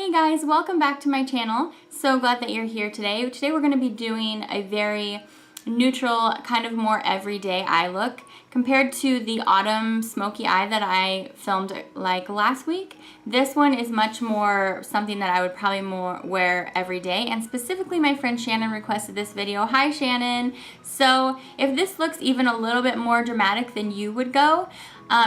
Hey guys, welcome back to my channel. So glad that you're here today. Today we're going to be doing a very neutral, kind of more everyday eye look compared to the autumn smoky eye that I filmed like last week. This one is much more something that I would probably more wear every day, and specifically my friend Shannon requested this video. Hi Shannon. So if this looks even a little bit more dramatic than you would go,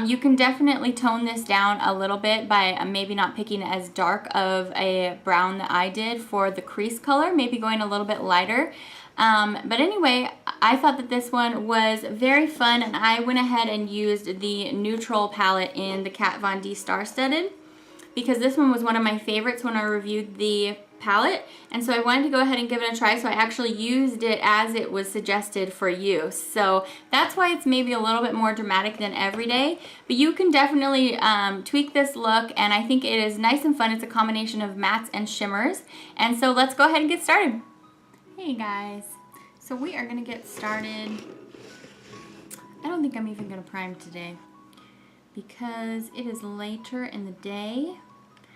you can definitely tone this down a little bit by maybe not picking as dark of a brown that I did for the crease color, maybe going a little bit lighter. But anyway, I thought that this one was very fun, and I went ahead and used the neutral palette in the Kat Von D Star Studded because this one was one of my favorites when I reviewed the palette, and so I wanted to go ahead and give it a try, so I actually used it as it was suggested for you. So that's why it's maybe a little bit more dramatic than everyday, but you can definitely tweak this look, and I think it is nice and fun. It's a combination of mattes and shimmers, and so let's go ahead and get started. Hey guys, so we are going to get started. I don't think I'm even going to prime today because it is later in the day.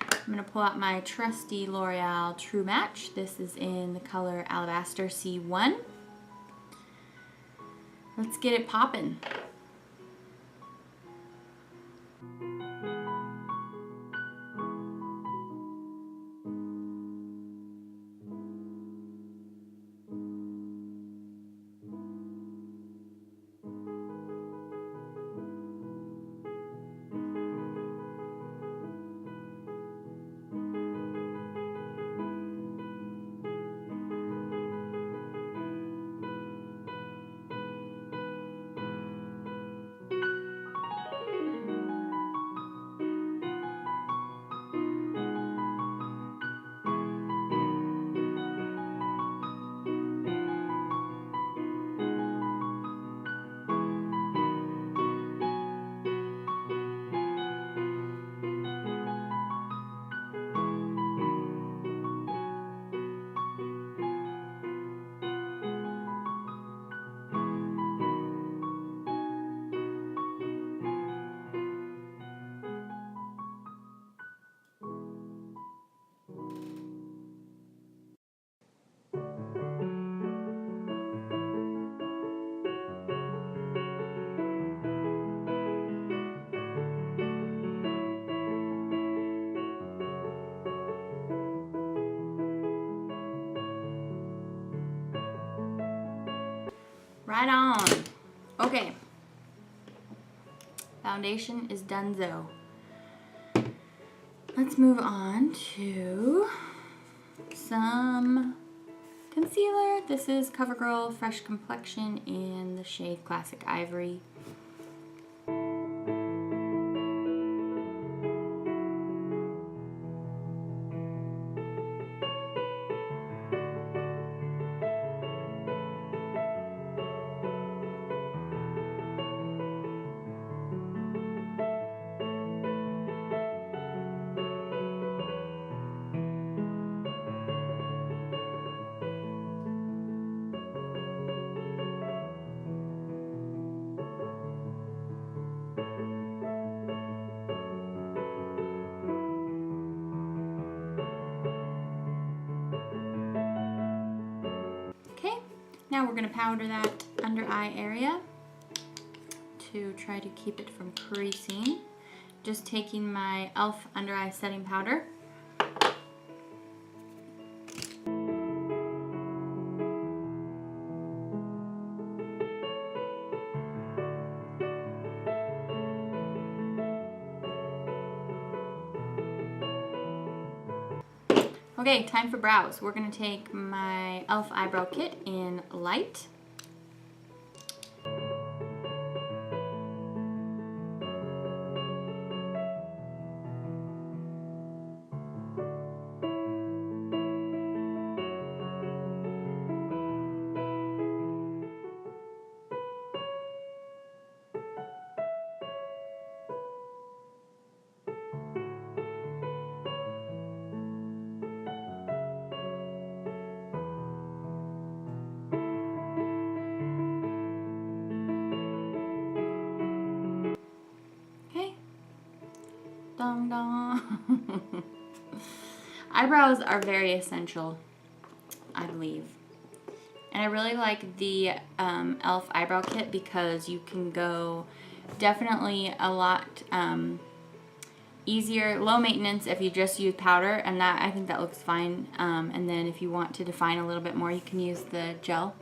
I'm going to pull out my trusty L'Oreal True Match. This is in the color Alabaster C1. Let's get it poppin'. Right on. Okay. Foundation is donezo. Let's move on to some concealer. This is Covergirl Fresh Complexion in the shade Classic Ivory. Now we're going to powder that under eye area to try to keep it from creasing. Just taking my e.l.f. under eye setting powder. Okay, time for brows. We're going to take my e.l.f. Eyebrow Kit in Light. Dong dong. Eyebrows are very essential, I believe. And I really like the e.l.f. Eyebrow Kit because you can go definitely a lot easier, low maintenance if you just use powder, and that I think that looks fine. And then if you want to define a little bit more, you can use the gel.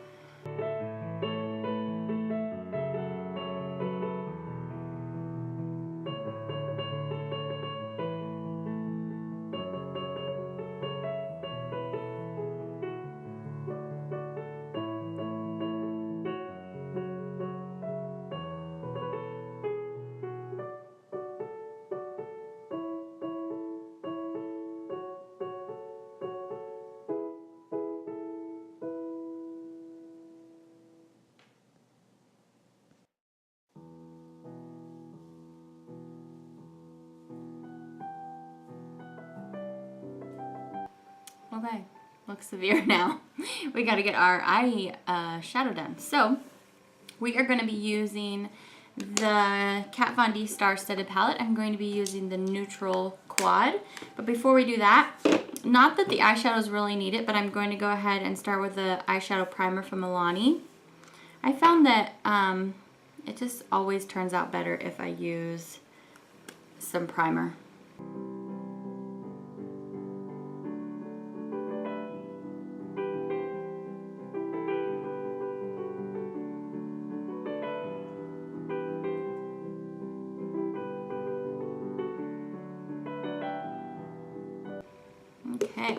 Okay, looks severe now. We got to get our eye shadow done. So we are going to be using the Kat Von D Star Studded Palette. I'm going to be using the neutral quad. But before we do that, not that the eyeshadows really need it, but I'm going to go ahead and start with the eyeshadow primer from Milani. I found that it just always turns out better if I use some primer. Okay.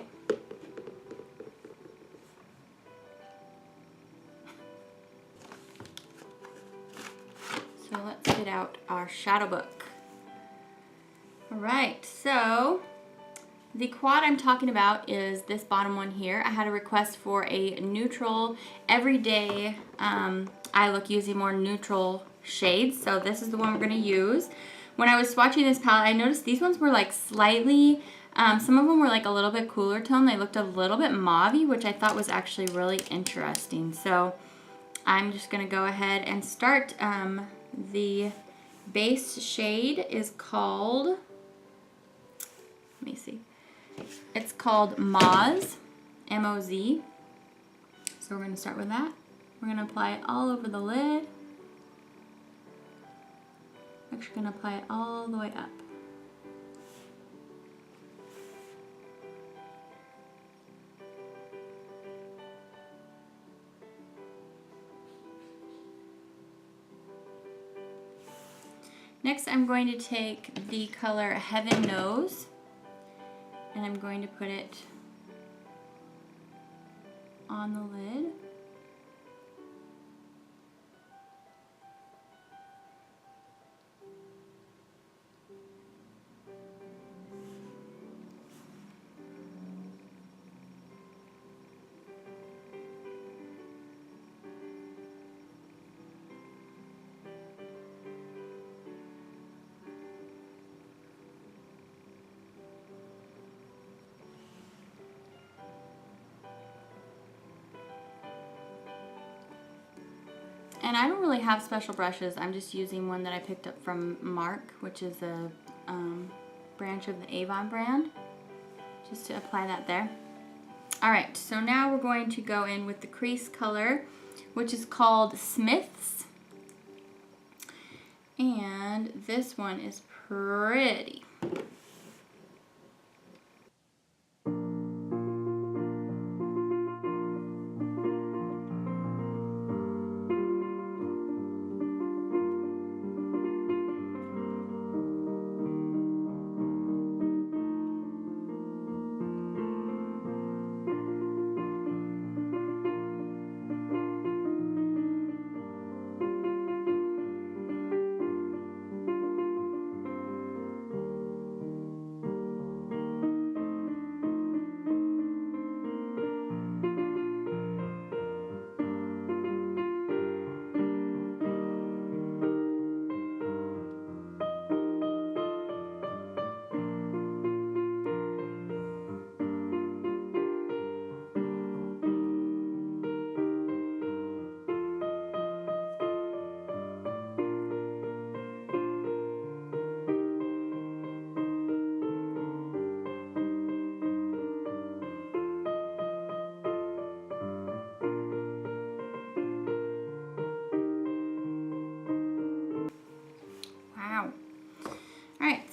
So let's get out our shadow book. Alright, so the quad I'm talking about is this bottom one here. I had a request for a neutral, everyday eye look using more neutral shades. So this is the one we're going to use. When I was swatching this palette, I noticed these ones were like slightly, some of them were like a little bit cooler tone. They looked a little bit mauve-y, which I thought was actually really interesting. So I'm just going to go ahead and start. The base shade is called, let me see, it's called Moz, M-O-Z. So we're going to start with that. We're going to apply it all over the lid. Actually going to apply it all the way up. Next, I'm going to take the color Heaven Knows, and I'm going to put it on the lid. And I don't really have special brushes. I'm just using one that I picked up from Mark, which is a branch of the Avon brand, just to apply that there. Alright, so now we're going to go in with the crease color, which is called Smith's. And this one is pretty.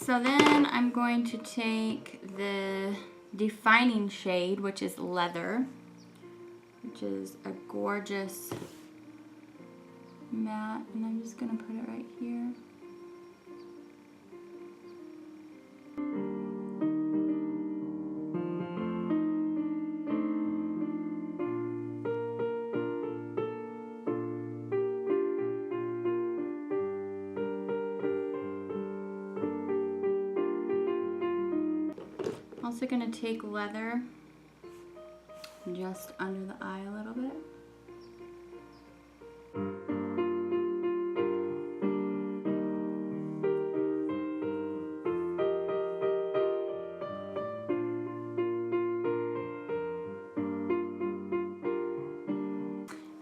So then I'm going to take the defining shade, which is Leather, which is a gorgeous matte, and I'm just going to put it right here. Also going to take Leather just under the eye a little bit.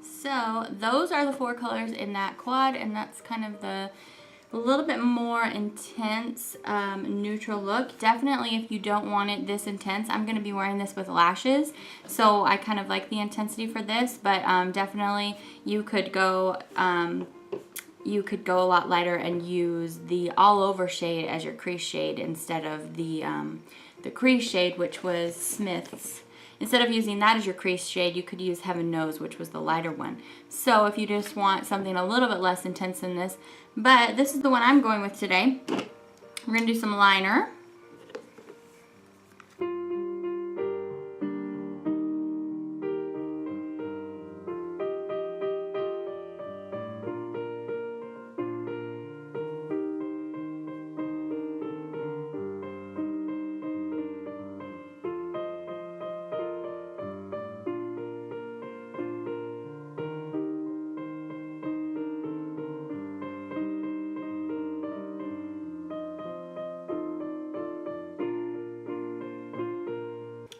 So those are the 4 colors in that quad, and that's kind of the a little bit more intense neutral look. Definitely if you don't want it this intense, I'm going to be wearing this with lashes, so I kind of like the intensity for this, but definitely you could go a lot lighter and use the all over shade as your crease shade instead of the crease shade, which was Smith's. Instead of using that as your crease shade, you could use Heaven Knows, which was the lighter one. So if you just want something a little bit less intense than this, but this is the one I'm going with today. We're going to do some liner.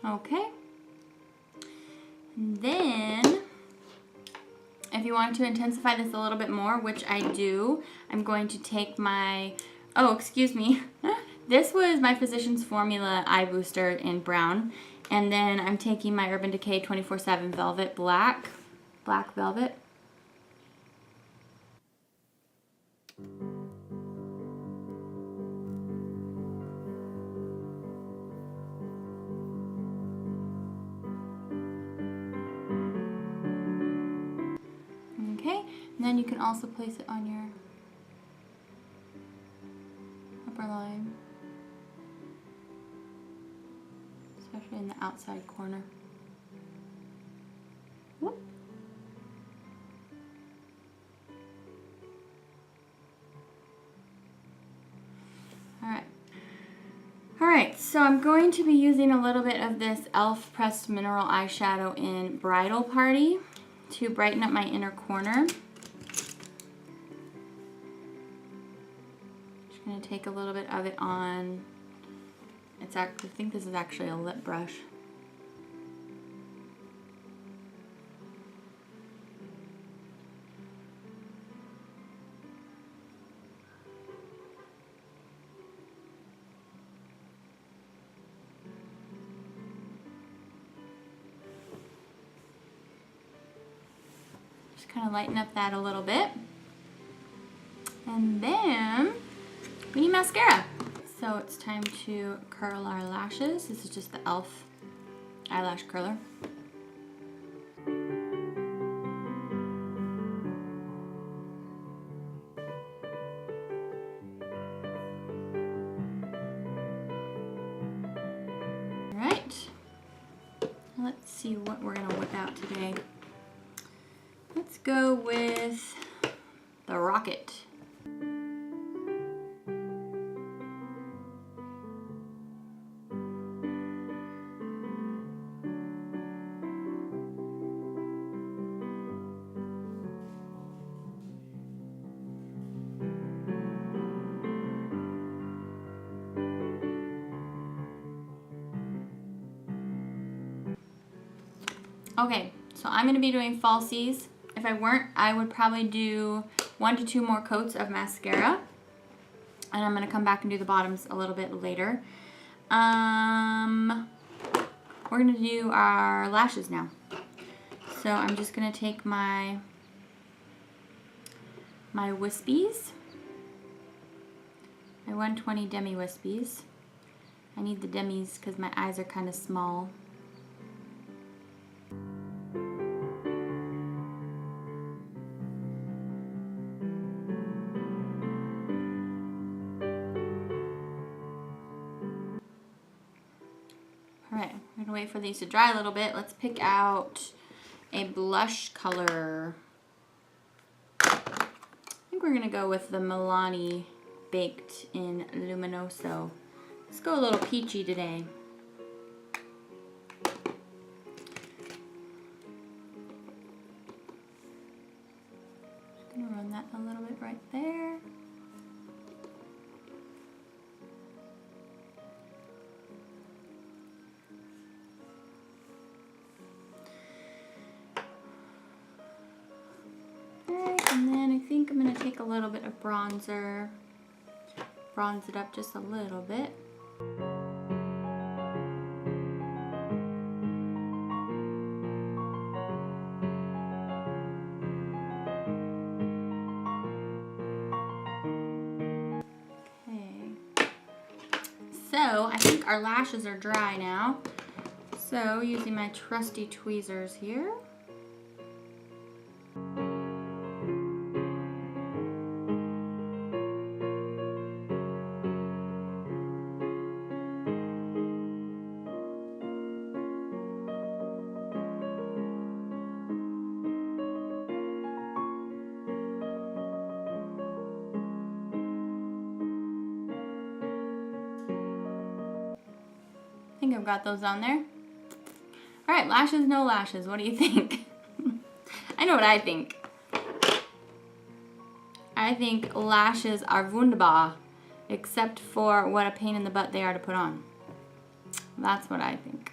Okay, and then if you want to intensify this a little bit more, which I do, I'm going to take my, oh, excuse me, this was my Physicians Formula Eye Booster in brown, and then I'm taking my Urban Decay 24/7 Velvet Black Velvet. Okay, and then you can also place it on your upper line, especially in the outside corner. Whoop. Alright, so I'm going to be using a little bit of this e.l.f. Pressed Mineral Eyeshadow in Bridal Party to brighten up my inner corner. Just going to take a little bit of it on, I think this is actually a lip brush. Kind of lighten up that a little bit, and then we need mascara. So it's time to curl our lashes. This is just the e.l.f. eyelash curler. All right, let's see what we're gonna whip out today. Let's go with the Rocket. Okay, so I'm going to be doing falsies. If I weren't, I would probably do 1 to 2 more coats of mascara. And I'm going to come back and do the bottoms a little bit later. We're going to do our lashes now. So I'm just going to take my Wispies. my 120 Demi Wispies. I need the Demis because my eyes are kind of small. Alright, I'm going to wait for these to dry a little bit. Let's pick out a blush color. I think we're going to go with the Milani Baked in Luminoso. Let's go a little peachy today. Just going to run that a little bit right there. And then I think I'm going to take a little bit of bronzer, bronze it up just a little bit. Okay. So I think our lashes are dry now. So using my trusty tweezers here. I think I've got those on there. Alright, lashes, no lashes. What do you think? I know what I think. I think lashes are wunderbar, except for what a pain in the butt they are to put on. That's what I think.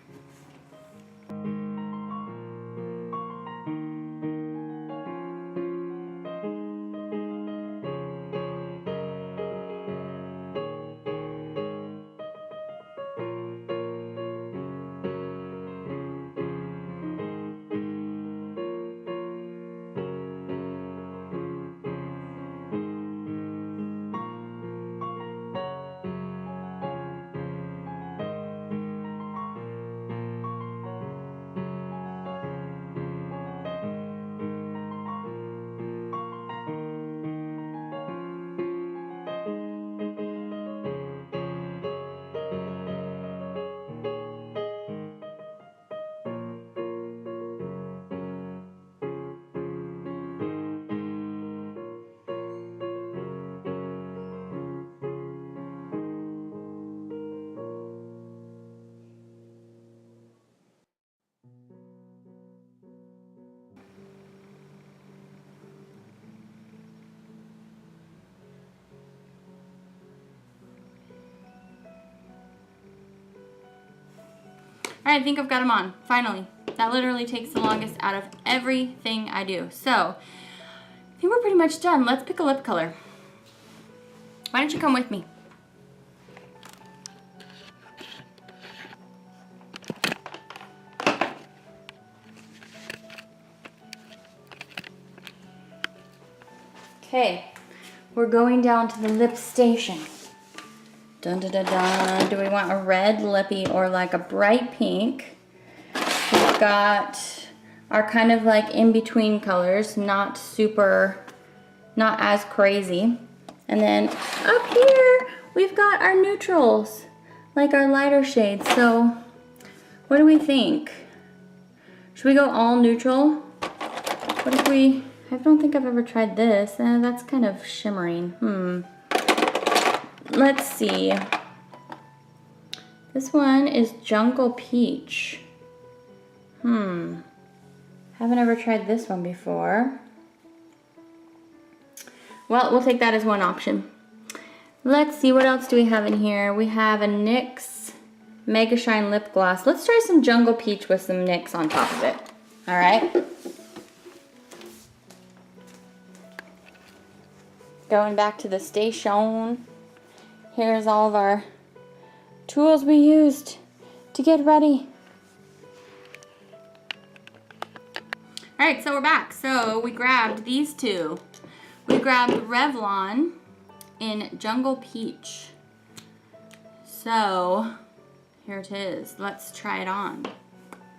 Alright, I think I've got them on, finally. That literally takes the longest out of everything I do. So, I think we're pretty much done. Let's pick a lip color. Why don't you come with me? Okay, we're going down to the lip station. Dun dun dun dun. Do we want a red lippy or like a bright pink? We've got our kind of like in-between colors, not super, not as crazy. And then up here, we've got our neutrals, like our lighter shades. So what do we think? Should we go all neutral? What if we, I don't think I've ever tried this. That's kind of shimmering. Let's see. This one is Jungle Peach. Haven't ever tried this one before. Well, we'll take that as one option. Let's see, what else do we have in here? We have a NYX Megashine lip gloss. Let's try some Jungle Peach with some NYX on top of it. All right. Going back to the station. Here's all of our tools we used to get ready. Alright, so we're back. So we grabbed these two. We grabbed Revlon in Jungle Peach. So, here it is. Let's try it on.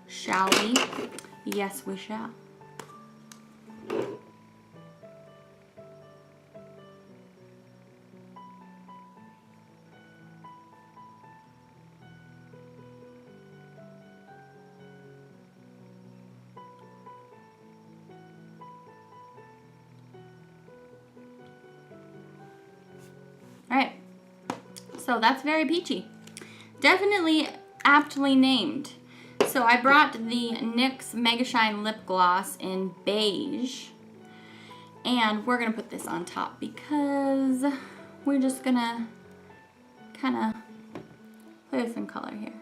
Shall we? Yes, we shall. Alright, so that's very peachy. Definitely aptly named. So I brought the NYX Megashine lip gloss in beige. And we're going to put this on top because we're just going to kind of play with some color here.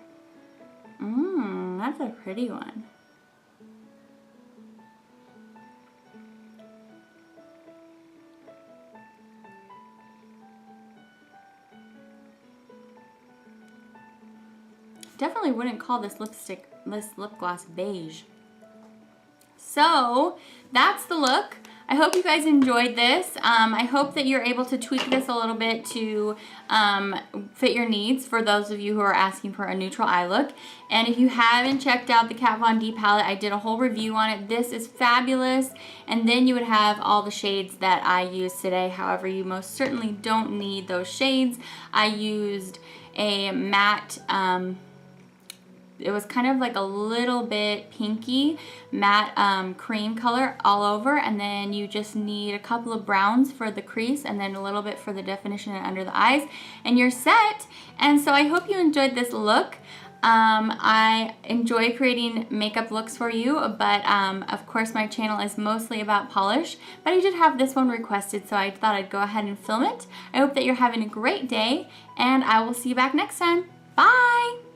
That's a pretty one. Definitely wouldn't call this lip gloss beige. So that's the look. I hope you guys enjoyed this. I hope that you're able to tweak this a little bit to fit your needs for those of you who are asking for a neutral eye look. And if you haven't checked out the Kat Von D palette, I did a whole review on it. This is fabulous. And then you would have all the shades that I used today. However, you most certainly don't need those shades. I used a matte, it was kind of like a little bit pinky matte cream color all over, and then you just need a couple of browns for the crease and then a little bit for the definition and under the eyes, and you're set. And so I hope you enjoyed this look. I enjoy creating makeup looks for you, but of course my channel is mostly about polish, but I did have this one requested, so I thought I'd go ahead and film it. I hope that you're having a great day, and I will see you back next time. Bye!